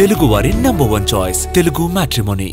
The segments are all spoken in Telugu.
తెలుగువారి #1 చాయిస్ తెలుగు మ్యాట్రిమోనీ.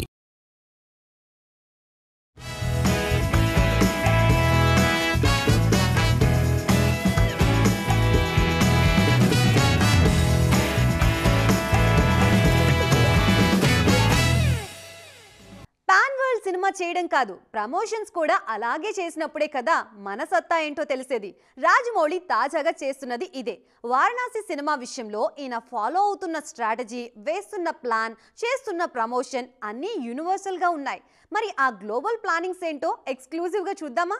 సినిమా చేయడం కాదు, ప్రమోషన్స్ కూడా అలాగే చేసినప్పుడే కదా మన సత్తా ఏంటో తెలిసేది. రాజమౌళి తాజాగా చేస్తున్నది ఇదే. వారణాసి సినిమా విషయంలో ఈయన ఫాలో అవుతున్న స్ట్రాటజీ, వేస్తున్న ప్లాన్, చేస్తున్న ప్రమోషన్ అన్నీ యూనివర్సల్ గా ఉన్నాయి. మరి ఆ గ్లోబల్ ప్లానింగ్స్ ఏంటో ఎక్స్క్లూజివ్ గా చూద్దామా?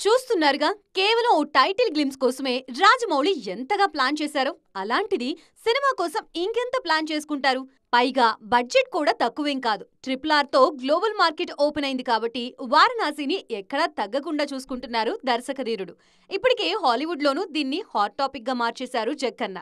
చూస్తున్నారుగా, కేవలం ఓ టైటిల్ గ్లిమ్స్ కోసమే రాజమౌళి ఎంతగా ప్లాన్ చేశారో, అలాంటిది సినిమా కోసం ఇంకెంత ప్లాన్ చేసుకుంటారు. పైగా బడ్జెట్ కూడా తక్కువేం కాదు. RRR తో గ్లోబల్ మార్కెట్ ఓపెన్ అయింది కాబట్టి వారణాసిని ఎక్కడా తగ్గకుండా చూసుకుంటున్నారు దర్శకధీరుడు. ఇప్పటికే హాలీవుడ్ లోనూ దీన్ని హాట్ టాపిక్ గా మార్చేశారు జక్కన్న.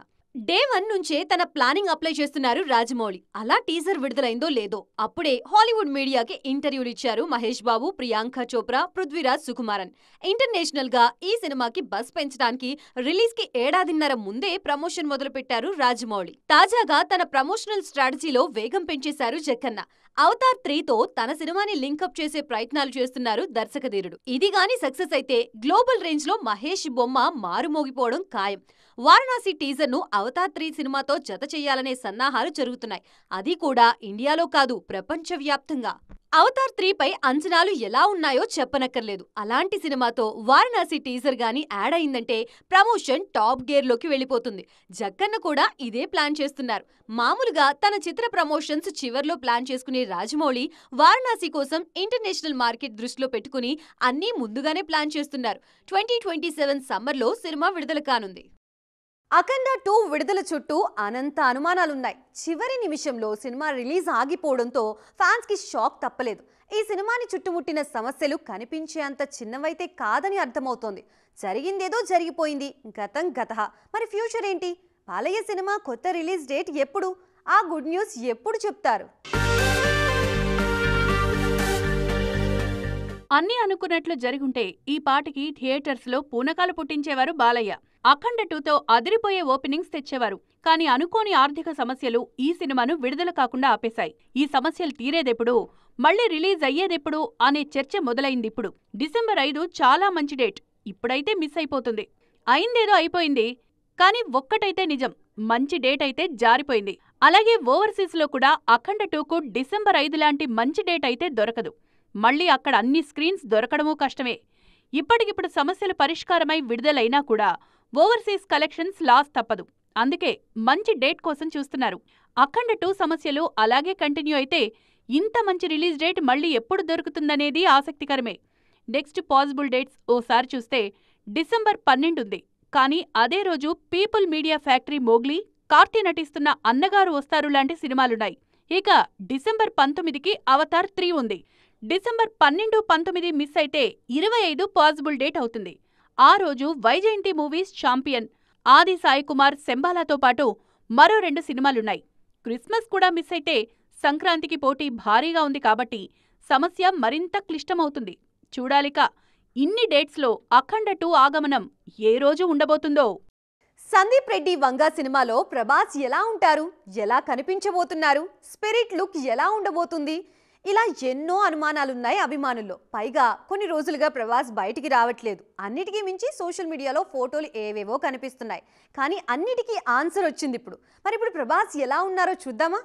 డే 1 నుంచే తన ప్లానింగ్ అప్లై చేస్తున్నారు రాజమౌళి. అలా టీజర్ విడుదలైందో లేదో అప్పుడే హాలీవుడ్ మీడియాకి ఇంటర్వ్యూలు ఇచ్చారు మహేష్ బాబు, ప్రియాంక చోప్రా, పృథ్వీరాజ్ సుకుమారన్. ఇంటర్నేషనల్ గా ఈ సినిమాకి బజ్ పెంచడానికి రిలీజ్ కి ఏడాదిన్నర ముందే ప్రమోషన్ మొదలుపెట్టారు రాజమౌళి. తాజాగా తన ప్రమోషనల్ స్ట్రాటజీలో వేగం పెంచేశారు జక్కన్న. అవతార్ 3తో తన సినిమాని లింకప్ చేసే ప్రయత్నాలు చేస్తున్నారు దర్శకధీరుడు. ఇది గాని సక్సెస్ అయితే గ్లోబల్ రేంజ్ లో మహేష్ బొమ్మ మారుమోగిపోవడం ఖాయం. వారణాసి టీజర్ ను అవతార్ 3 సినిమాతో జత చెయ్యాలనే సన్నాహాలు జరుగుతున్నాయి. అది కూడా ఇండియాలో కాదు, ప్రపంచవ్యాప్తంగా. అవతార్ 3 పై అంచనాలు ఎలా ఉన్నాయో చెప్పనక్కర్లేదు. అలాంటి సినిమాతో వారణాసి టీజర్ గాని యాడ్ అయిందంటే ప్రమోషన్ టాప్ గేర్ లోకి వెళ్ళిపోతుంది. జక్కన్న కూడా ఇదే ప్లాన్ చేస్తున్నారు. మామూలుగా తన చిత్ర ప్రమోషన్స్ చివర్లో ప్లాన్ చేసుకునే రాజమౌళి వారణాసి కోసం ఇంటర్నేషనల్ మార్కెట్ దృష్టిలో పెట్టుకుని అన్నీ ముందుగానే ప్లాన్ చేస్తున్నారు. 2027 సమ్మర్లో సినిమా విడుదల కానుంది. అఖండ 2 విడుదల చుట్టూ అనంత అనుమానాలున్నాయి. చివరి నిమిషంలో సినిమా రిలీజ్ ఆగిపోవడంతో ఫ్యాన్స్ కి షాక్ తప్పలేదు. ఈ సినిమాని చుట్టుముట్టిన సమస్యలు కనిపించే అంత చిన్నవైతే కాదని అర్థమవుతోంది. జరిగిందేదో జరిగిపోయింది, గతం గతః. మరి ఫ్యూచర్ ఏంటి? బాలయ్య సినిమా కొత్త రిలీజ్ డేట్ ఎప్పుడు? ఆ గుడ్ న్యూస్ ఎప్పుడు చెప్తారు? అన్నీ అనుకున్నట్లు జరుగుంటే ఈ పాటికి థియేటర్స్ లో పూనకాలు పుట్టించేవారు బాలయ్య. అఖండ 2తో అదిరిపోయే ఓపెనింగ్స్ తెచ్చేవారు. కానీ అనుకోని ఆర్థిక సమస్యలు ఈ సినిమాను విడుదల కాకుండా ఆపేశాయి. ఈ సమస్యలు తీరేదెప్పుడు, మళ్లీ రిలీజ్ అయ్యేదెప్పుడు అనే చర్చ మొదలైందిప్పుడు. డిసెంబర్ 5 చాలా మంచి డేట్. ఇప్పుడైతే మిస్ అయిపోతుంది. అయిందేదో అయిపోయింది. కానీ ఒక్కటైతే నిజం, మంచి డేట్ అయితే జారిపోయింది. అలాగే ఓవర్సీస్ లో కూడా అఖండ 2కు డిసెంబర్ 5 లాంటి మంచి డేట్ అయితే దొరకదు. మళ్లీ అక్కడ అన్ని స్క్రీన్స్ దొరకడమూ కష్టమే. ఇప్పటికిప్పుడు సమస్యలు పరిష్కారమై విడుదలైనా కూడా ఓవర్సీస్ కలెక్షన్స్ లాస్ తప్పదు. అందుకే మంచి డేట్ కోసం చూస్తున్నారు. అఖండ 2 సమస్యలు అలాగే కంటిన్యూ అయితే ఇంత మంచి రిలీజ్ డేట్ మళ్లీ ఎప్పుడు దొరుకుతుందనేది ఆసక్తికరమే. నెక్స్ట్ పాసిబుల్ డేట్స్ ఓసారి చూస్తే డిసెంబర్ 12 ఉంది. కానీ అదే రోజు people media factory Mowgli, Karthi నటిస్తున్న అన్నగారు వస్తారు లాంటి సినిమాలున్నాయి. ఇక డిసెంబర్ 19కి అవతార్ 3 ఉంది. డిసెంబర్ 12, 19 మిస్ అయితే 25 పాసిబుల్ డేట్ అవుతుంది. ఆ రోజు వైజయంతి మూవీస్ ఛాంపియన్, ఆది సాయి కుమార్ శంబాలాతో పాటు మరో 2 సినిమాలున్నాయి. క్రిస్మస్ కూడా మిస్ అయితే సంక్రాంతికి పోటీ భారీగా ఉంది కాబట్టి సమస్య మరింత క్లిష్టమవుతుంది. చూడాలిక ఇన్ని డేట్స్లో అఖండ 2 ఆగమనం ఏ రోజు ఉండబోతుందో. సందీప్ రెడ్డి వంగా సినిమాలో ప్రభాస్ ఎలా ఉంటారు, ఎలా కనిపించబోతున్నారు, స్పిరిట్ లుక్ ఎలా ఉండబోతుంది, ఇలా ఎన్నో అనుమానాలున్నాయి అభిమానుల్లో. పైగా కొన్ని రోజులుగా ప్రభాస్ బయటికి రావట్లేదు. అన్నిటికీ మించి సోషల్ మీడియాలో ఫోటోలు ఏవేవో కనిపిస్తున్నాయి. కానీ అన్నిటికీ ఆన్సర్ వచ్చింది ఇప్పుడు. మరి ఇప్పుడు ప్రభాస్ ఎలా ఉన్నారో చూద్దామా?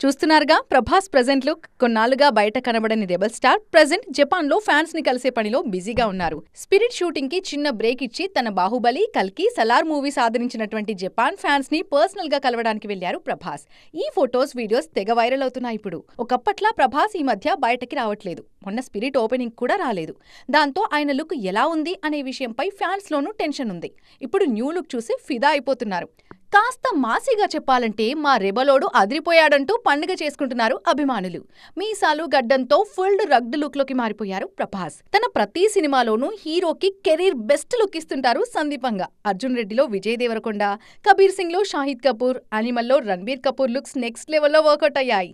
చూస్తున్నారుగా ప్రభాస్ ప్రెజెంట్ లుక్. కొన్నాళ్లుగా బయట కనబడని రెబల్ స్టార్ ప్రెజెంట్ జపాన్ లో ఫ్యాన్స్ ని కలిసే పనిలో బిజీగా ఉన్నారు. స్పిరిట్ షూటింగ్ కి చిన్న బ్రేక్ ఇచ్చి తన బాహుబలి, కల్కి, సలార్ మూవీస్ ఆదరించినటువంటి జపాన్ ఫ్యాన్స్ ని పర్సనల్ గా కలవడానికి వెళ్లారు ప్రభాస్. ఈ ఫొటోస్, వీడియోస్ తెగ వైరల్ అవుతున్నాయి ఇప్పుడు. ఒకప్పట్లా ప్రభాస్ ఈ మధ్య బయటకి రావట్లేదు. మొన్న స్పిరిట్ ఓపెనింగ్ కూడా రాలేదు. దాంతో ఆయన లుక్ ఎలా ఉంది అనే విషయంపై ఫ్యాన్స్ లోనూ టెన్షన్ ఉంది. ఇప్పుడు న్యూ లుక్ చూసి ఫిదా అయిపోతున్నారు. కాస్త మాసిగా చెప్పాలంటే మా రెబలోడు అదిరిపోయాడంటూ పండుగ చేసుకుంటున్నారు అభిమానులు. మీసాలు, గడ్డంతో ఫుల్ రగ్డ్ లుక్ లోకి మారిపోయారు ప్రభాస్. తన ప్రతి సినిమాలోనూ హీరోకి కెరీర్ బెస్ట్ లుక్ ఇస్తుంటారు సందీపంగా. అర్జున్ రెడ్డిలో విజయ్ దేవరకొండ, కబీర్ సింగ్ లో షాహిద్ కపూర్, అనిమల్లో రణబీర్ కపూర్ లుక్స్ నెక్స్ట్ లెవెల్లో వర్కౌట్ అయ్యాయి.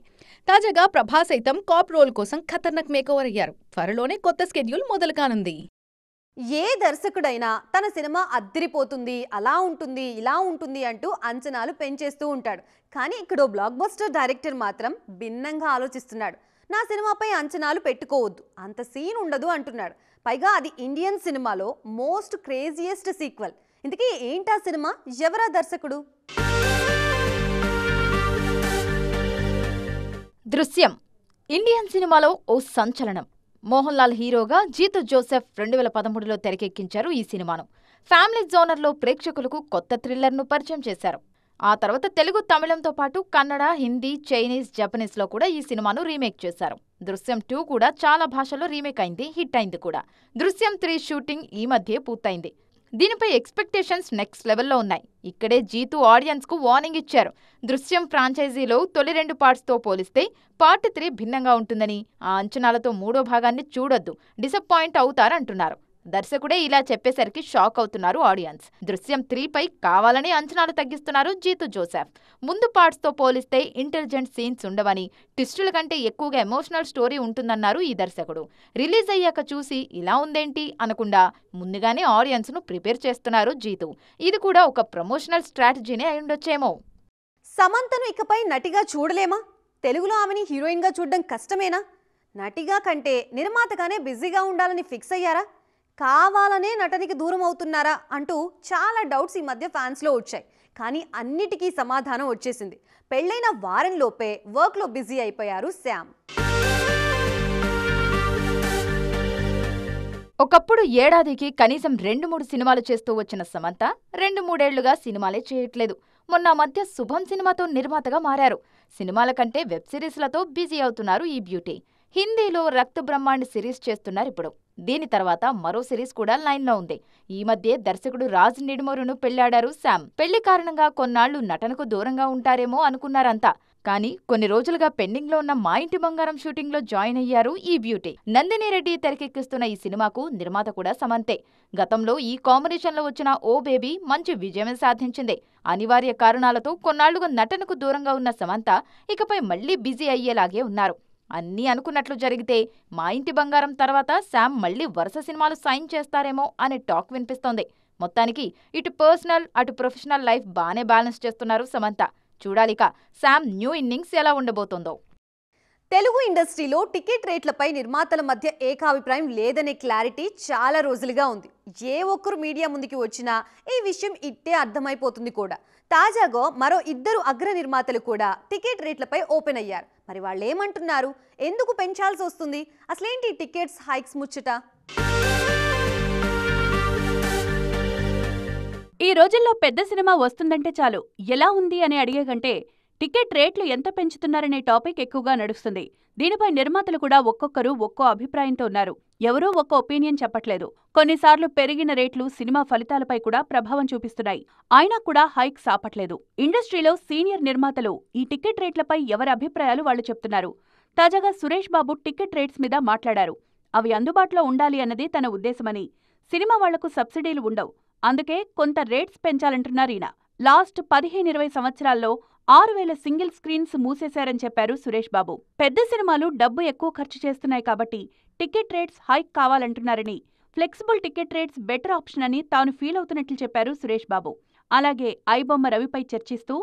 తాజాగా ప్రభాస్ సైతం కాప్ రోల్ కోసం ఖతర్నాక్ మేకోవర్ అయ్యారు. త్వరలోనే కొత్త స్కెడ్యూల్ మొదలు కానుంది. ఏ దర్శకుడైనా తన సినిమా అద్దిరిపోతుంది, అలా ఉంటుంది, ఇలా ఉంటుంది అంటూ అంచనాలు పెంచేస్తూ ఉంటాడు. కానీ ఇక్కడ బ్లాక్ బస్టర్ డైరెక్టర్ మాత్రం భిన్నంగా ఆలోచిస్తున్నాడు. నా సినిమాపై అంచనాలు పెట్టుకోవద్దు, అంత సీన్ ఉండదు అంటున్నాడు. పైగా అది ఇండియన్ సినిమాలో మోస్ట్ క్రేజియెస్ట్ సీక్వెల్. ఇంతకీ ఏంటా సినిమా, ఎవరా దర్శకుడు? దృశ్యం ఇండియన్ సినిమాలో ఓ సంచలనం. మోహన్ లాల్ హీరోగా జీతు జోసెఫ్ 2013లో తెరకెక్కించారు ఈ సినిమాను. ఫ్యామిలీ జోనర్లో ప్రేక్షకులకు కొత్త థ్రిల్లర్ను పరిచయం చేశారు. ఆ తర్వాత తెలుగు, తమిళంతో పాటు కన్నడ, హిందీ, చైనీస్, జపనీస్లో కూడా ఈ సినిమాను రీమేక్ చేశారు. దృశ్యం 2 కూడా చాలా భాషల్లో రీమేక్ అయింది, హిట్ అయింది కూడా. దృశ్యం 3 షూటింగ్ ఈ మధ్య పూర్తయింది. దీనిపై ఎక్స్పెక్టేషన్స్ నెక్స్ట్ లెవెల్లో ఉన్నాయి. ఇక్కడే జీతు ఆడియన్స్కు వార్నింగ్ ఇచ్చారు. దృశ్యం ఫ్రాంచైజీలో తొలి 2 పార్ట్స్తో పోలిస్తే పార్ట్ 3 భిన్నంగా ఉంటుందని, ఆ అంచనాలతో 3వ భాగాన్ని చూడొద్దు, డిసప్పాయింట్ అవుతారంటున్నారు. దర్శకుడే ఇలా చెప్పేసరికి షాక్ అవుతున్నారు ఆడియన్స్. దృశ్యం 3పై కావాలని అంచనాలు తగ్గిస్తున్నారు జీతు జోసెఫ్. ముందు పార్ట్స్తో పోలిస్తే ఇంటెలిజెంట్ సీన్స్ ఉండవని, ట్విస్టుల కంటే ఎక్కువగా ఎమోషనల్ స్టోరీ ఉంటుందన్నారు ఈ దర్శకుడు. రిలీజ్ అయ్యాక చూసి ఇలా ఉందేంటి అనకుండా ముందుగానే ఆడియన్స్ను ప్రిపేర్ చేస్తున్నారు జీతు. ఇది కూడా ఒక ప్రమోషనల్ స్ట్రాటజీనే అయ్యుండొచ్చేమో. సమంతను ఇకపై నటిగా చూడలేమా? తెలుగులో ఆమెని హీరోయిన్గా చూడడం కష్టమేనా? నటిగా కంటే నిర్మాతగానే బిజీగా ఉండాలని ఫిక్స్ అయ్యారా? కావాలనే నటనకి దూరం అవుతున్నారా అంటూ చాలా డౌట్స్ ఈ మధ్య ఫ్యాన్స్లో వచ్చాయి. కానీ అన్నిటికీ సమాధానం వచ్చేసింది. పెళ్లైన వారంలోపే వర్క్లో బిజీ అయిపోయారు శామ్. ఒకప్పుడు ఏడాదికి కనీసం 2-3 సినిమాలు చేస్తూ వచ్చిన సమంత 2-3 ఏళ్లుగా సినిమాలే చేయట్లేదు. మొన్న మధ్య శుభం సినిమాతో నిర్మాతగా మారారు. సినిమాల కంటే వెబ్ సిరీస్లతో బిజీ అవుతున్నారు ఈ బ్యూటీ. హిందీలో రక్త బ్రహ్మాండ్ సిరీస్ చేస్తున్నారు ఇప్పుడు. దీని తర్వాత మరో సిరీస్ కూడా లైన్లో ఉంది. ఈ మధ్య దర్శకుడు రాజ్ నిడుమరును పెళ్లాడారు శామ్. పెళ్లి కారణంగా కొన్నాళ్లు నటనకు దూరంగా ఉంటారేమో అనుకున్నారంతా. కానీ కొన్ని రోజులుగా పెండింగ్లో ఉన్న మా ఇంటి బంగారం షూటింగ్లో జాయిన్ అయ్యారు ఈ బ్యూటీ. నందిని రెడ్డి తెరకెక్కిస్తున్న ఈ సినిమాకు నిర్మాత కూడా సమంతే. గతంలో ఈ కాంబినేషన్లో వచ్చిన ఓ బేబీ మంచి విజయమే సాధించింది. అనివార్య కారణాలతో కొన్నాళ్లుగా నటనకు దూరంగా ఉన్న సమంత ఇకపై మళ్లీ బిజీ అయ్యేలాగే ఉన్నారు. అన్నీ అనుకున్నట్లు జరిగితే మా ఇంటి బంగారం తర్వాత శామ్ మళ్లీ వరుస సినిమాలు సైన్ చేస్తారేమో అనే టాక్ వినిపిస్తోంది. మొత్తానికి ఇటు పర్సనల్, అటు ప్రొఫెషనల్ లైఫ్ బానే బ్యాలెన్స్ చేస్తున్నారు సమంత. చూడాలిక శామ్ న్యూ ఇన్నింగ్స్ ఎలా ఉండబోతోందో. తెలుగు ఇండస్ట్రీలో టికెట్ రేట్లపై నిర్మాతల మధ్య ఏకాభిప్రాయం లేదనే క్లారిటీ చాలా రోజులుగా ఉంది. ఏ ఒక్కరు మీడియా ముందుకి వచ్చినా ఈ విషయం ఇట్టే అర్థమైపోతుంది కూడా. తాజాగా మరో 2 అగ్ర నిర్మాతలు కూడా టికెట్ రేట్లపై ఓపెన్ అయ్యారు. మరి వాళ్ళు ఏమంటున్నారు? ఎందుకు పెంచాల్సి వస్తుంది? అసలేంటి టికెట్స్ హైక్స్ ముచ్చట? ఈ రోజుల్లో పెద్ద సినిమా వస్తుందంటే చాలు ఎలా ఉంది అని అడిగే కంటే టికెట్ రేట్లు ఎంత పెంచుతున్నారనే టాపిక్ ఎక్కువగా నడుస్తుంది. దీనిపై నిర్మాతలు కూడా ఒక్కొక్కరు ఒక్కో అభిప్రాయంతో ఉన్నారు. ఎవరూ ఒక్క ఒపీనియన్ చెప్పట్లేదు. కొన్నిసార్లు పెరిగిన రేట్లు సినిమా ఫలితాలపై కూడా ప్రభావం చూపిస్తున్నాయి. అయినా కూడా హైక్స్ ఆపట్లేదు. ఇండస్ట్రీలో సీనియర్ నిర్మాతలు ఈ టికెట్ రేట్లపై ఎవరి అభిప్రాయాలు వాళ్ళు చెప్తున్నారు. తాజాగా సురేష్ బాబు టికెట్ రేట్స్ మీద మాట్లాడారు. అవి అందుబాటులో ఉండాలి అన్నది తన ఉద్దేశమని, సినిమా వాళ్లకు సబ్సిడీలు ఉండవు, అందుకే కొంత రేట్స్ పెంచాలంటున్నారు ఈయన. లాస్ట్ 15-20 సంవత్సరాల్లో 6,000 సింగిల్ స్క్రీన్స్ మూసేశారని చెప్పారు సురేష్ బాబు. పెద్ద సినిమాలు డబ్బు ఎక్కువ ఖర్చు చేస్తున్నాయి కాబట్టి టికెట్ రేట్స్ హైక్ కావాలంటున్నారని, flexible ticket rates better option అని తాను ఫీల్ అవుతున్నట్లు చెప్పారు సురేష్ బాబు. అలాగే ఐబొమ్మ రవిపై చర్చిస్తూ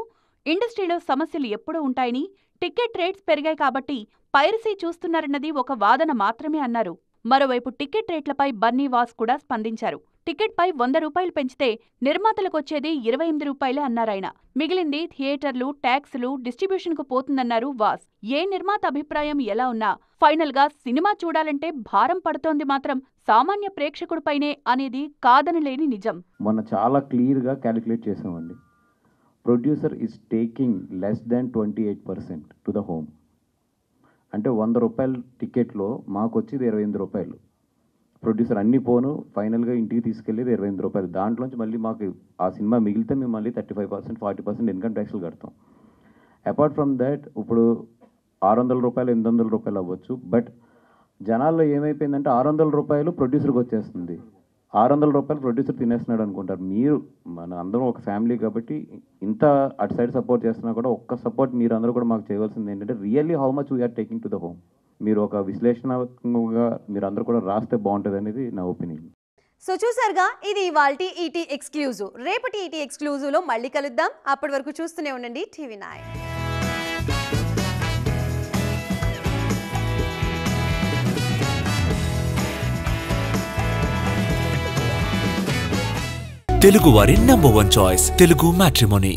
ఇండస్ట్రీలో సమస్యలు ఎప్పుడూ ఉంటాయని, టికెట్ రేట్స్ పెరిగాయి కాబట్టి పైరసీ చూస్తున్నారన్నది ఒక వాదన మాత్రమే అన్నారు. మరోవైపు టికెట్ రేట్లపై బన్నీ వాస్ కూడా స్పందించారు. టికెట్పై 100 రూపాయలు పెంచితే నిర్మాతలకొచ్చేది 28 రూపాయలే అన్నారాయన. మిగిలింది థియేటర్లు, ట్యాక్సులు, డిస్ట్రిబ్యూషన్కు పోతుందన్నారు వాస్. ఏ నిర్మాత అభిప్రాయం ఎలా ఉన్నా ఫైనల్గా సినిమా చూడాలంటే భారం పడుతోంది మాత్రం సామాన్య ప్రేక్షకుడిపైనే అనేది కాదనలేని నిజం. మొన్న చాలా క్లియర్గా క్యాలిక్యులేట్ చేసామండి. Producer is taking less than 28% to the home. అంటే 100 రూపాయల టికెట్లో మాకు వచ్చేది 28 రూపాయలు. ప్రొడ్యూసర్ అన్ని పోను ఫైనల్గా ఇంటికి తీసుకెళ్ళేది 28 రూపాయలు. దాంట్లోంచి మళ్ళీ మాకు ఆ సినిమా మిగిలితే మేము మళ్ళీ 35%, 40% ఇన్కమ్ ట్యాక్స్లు కడతాం. అపార్ట్ ఫ్రమ్ దాట్ ఇప్పుడు 600 రూపాయలు, 800 రూపాయలు అవ్వచ్చు. బట్ జనాల్లో ఏమైపోయిందంటే 600 రూపాయలు ప్రొడ్యూసర్కి వచ్చేస్తుంది, 600 రూపాయలు ప్రొడ్యూసర్ తినేస్తున్నాడు అనుకుంటారు. మీరు మన అందరం ఒక ఫ్యామిలీ కాబట్టి ఇంత అటు సైడ్ సపోర్ట్ చేస్తున్నా కూడా ఒక్క సపోర్ట్ మీరు అందరూ కూడా మాకు చేయవలసింది ఏంటంటే really how much we are taking to the home. మీరు ఒక విశ్లేషణాత్మకంగా మీరు అందరూ కూడా రాస్తే బాగుంటుంది అనేది నా ఒపీనియన్. సో చూసారుగా, ఇది ఇవాల్టి ఈటీ ఎక్స్క్లూజివ్. రేపటి ఈటీ ఎక్స్క్లూజివ్లో మళ్ళీ కలుద్దాం. అప్పటి వరకు చూస్తూనే ఉండండి TV9. తెలుగువారి నంబర్ 1 చాయిస్ తెలుగు మ్యాట్రిమోనీ.